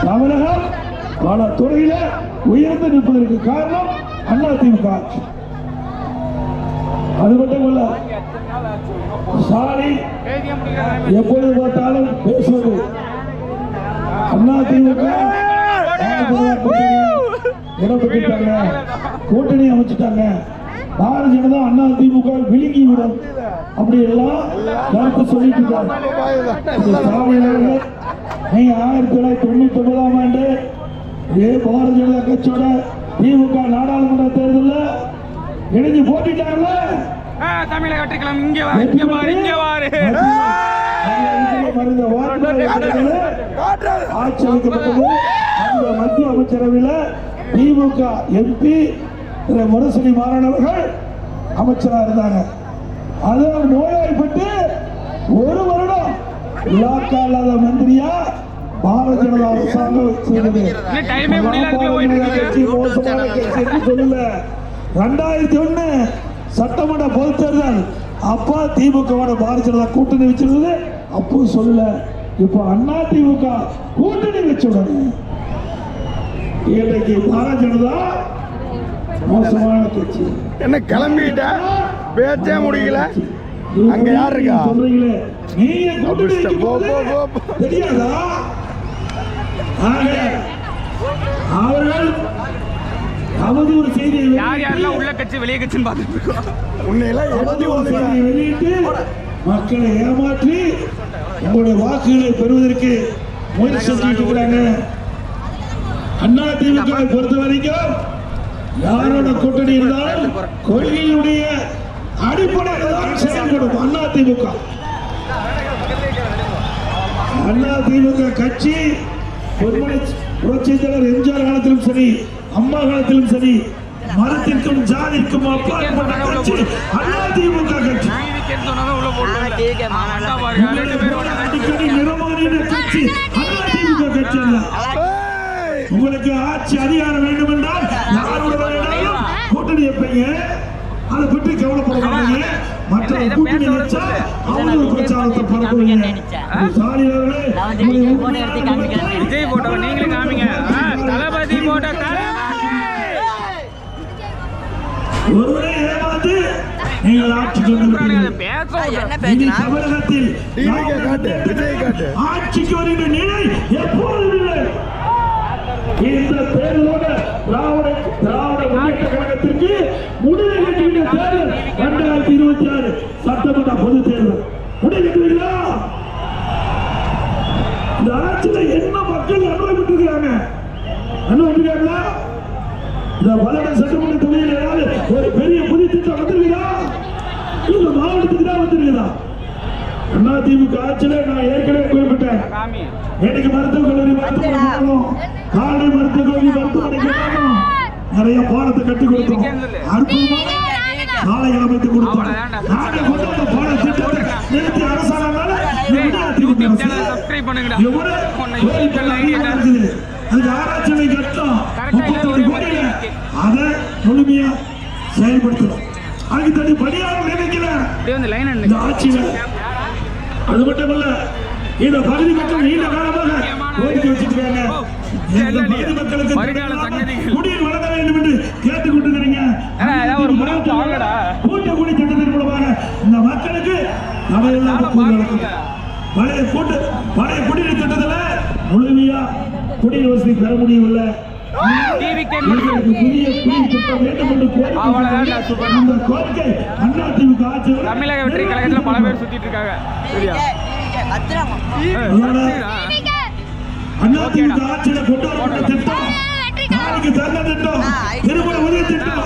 தமிழகம் பல துறையில உயர்ந்து நிற்பதற்கு காரணம் அதிமுக ஆட்சி. அது மட்டுமல்ல, ஸ்டாலின் எப்பொழுது பார்த்தாலும் பேசுவது அதிமுக இடம் பெற்றுட்டாங்க, கூட்டணி அமைச்சிட்டாங்க, பாரதிய ஜனதா அதிமுக விழுங்கி விடும் அப்படி எல்லாம் கருத்து சொல்லிட்டு இருக்காங்க. நீங்க 1999ஆம் ஆண்டு இதே பாரதிய ஜனதா கட்சியோட திமுக நாடாளுமன்ற தேர்தலில் இணைஞ்சு போட்டிட்டாங்கல்ல, தமிழக வெற்றிக்கிழமை இங்கே வாரு, இங்கே வாரு, இங்கே வாரு. ஆட்சி அமைக்கப்பட்டது. அந்த மத்திய அமைச்சரவையில் திமுக எம்பி முரசொலி மாறனவர்கள் அமைச்சராக இருந்தாங்க. அதனால் நோயாய்ப்பட்டு ஒரு வருடம் இலாக்கா இல்லாத மந்திரியா பாரதிய ஜனதா அரசாங்கம் செய்தது. 2001 சட்டமன்ற பொதுத் தேர்தல் அப்ப திமுக பாரதிய ஜனதா கூட்டணி வச்சிருந்தது, அப்போ சொல்லல. இப்ப அதிமுக கூட்டணி வச்சுடனே இன்றைக்கு பாரதிய ஜனதா மோசமான கட்சி. என்ன கிளம்பிட்ட பேச்சே முடியல. அங்க யார் இருக்கா சொல்றீங்களே நீங்க தெரியாதா? அவர்கள் அவதூறு செய்தியை யார் யாரெல்லாம் உள்ள கட்சி வெளியே கட்சின்னு பார்த்துட்டு இருக்கோம். அவதூறு செய்தியை வெளியிட்டு மக்களை ஏமாற்றி உங்களுடைய வாக்குகளை பெறுவதற்கு முயற்சி செஞ்சுட்டு இருக்கிறாங்க. அதிமுக பொறுத்த வரைக்கும் யாரோட கூட்டணி இருந்தாலும் கொள்கையுடைய அடிப்படையில் தான் செயல்படும். அதிமுக கட்சி புரட்சித் தலைவர் எம்ஜிஆர் காலத்திலும் சரி, அம்மா காலத்திலும் சரி, மதத்திற்கும் ஜாதிக்கும் அப்பாற்பட்ட கட்சி அதிமுக கட்சி. அடிக்கடி நிறமாறின கட்சி அதிமுக கட்சி அல்ல. உங்களுக்கு ஆட்சி அதிகாரம் வேண்டும் என்றால் யாரோட வேண்டாலும் கூட்டணி வைப்பீங்க, அதை பற்றி கவலைப்பட மாட்டீங்க. மற்ற கூட்டணி வச்சா அவங்களுக்கு பிரச்சாரத்தை பரப்புவீங்க. விஜய் போட்டோ நீங்களும் காமிங்க. தளபதி போட்டோ ஒருவரை ஏமாந்து நீங்கள் ஆட்சி தமிழகத்தில் ஆட்சிக்கு வருகின்ற நிலை எப்போதும் இல்லை. இந்த தேர்தலோட திராவிட முன்னேற்ற கழகத்திற்கு முடிவு கட்டுகின்ற தேர்தல் 2026 சட்டமன்ற பொது தேர்தல். முடிவு கட்டுவீங்களா? இந்த ஆட்சியில என்ன மக்கள் அனுபவித்திருக்கிறாங்க? அனுபவிக்கிறாங்களா? இந்த பலன சட்டமன்ற தொகுதியில் ஏதாவது ஒரு பெரிய புதிய திட்டம் வந்திருக்கிறா? இந்த மாவட்டத்துக்கு தான் வந்திருக்குதா? அதிமுக ஆட்சியில நான் ஏற்கனவே குறிப்பிட்டேன். எனக்கு மருத்துவக் கல்லூரி மருத்துவமனை காரணம், கால்நடை மருத்துவக் கல்லூரி மருத்துவமனை காரணம், நிறைய பாடத்தை கற்றுக் கொடுத்தோம், அற்புதமான சாலைகள் அமைத்து கொடுத்தோம். நாங்கள் கொண்டு வந்த பாட திட்டத்தை நிறுத்தி அரசாங்கத்தால அதுக்கு ஆராய்ச்சி கட்டணும், அதை முழுமையா செயல்படுத்தணும். அதுக்கு தனி பணியாளர் நினைக்கல இந்த ஆட்சியில. அது மட்டுமல்ல, இந்த பகுதி மக்கள் நீண்ட காலமாக கோரிக்கை வச்சிருக்காங்க. இந்த பகுதி மக்களுக்கு குடிநீர் வழங்க வேண்டும் என்று கேட்டுக் கொண்டிருக்கிறீங்க. கூட்டக்குடி திட்டத்தின் மூலமாக இந்த மக்களுக்கு பழைய குடிநீர் திட்டத்தில் முழுமையா குடிநீர் வசதி பெற முடியவில்லை. புதிய குடிநீர் திட்டம் வேண்டும் என்று கோரிக்கை அதிமுக ஆட்சி. தமிழக வெற்றி கழகத்தில் பல பேர் சுத்திட்டு இருக்காங்க. அதிமுக ஆட்சியில கொண்டு வரப்பட்ட திட்டம், நாளைக்கு தந்த திட்டம், திருமண உதவி திட்டம்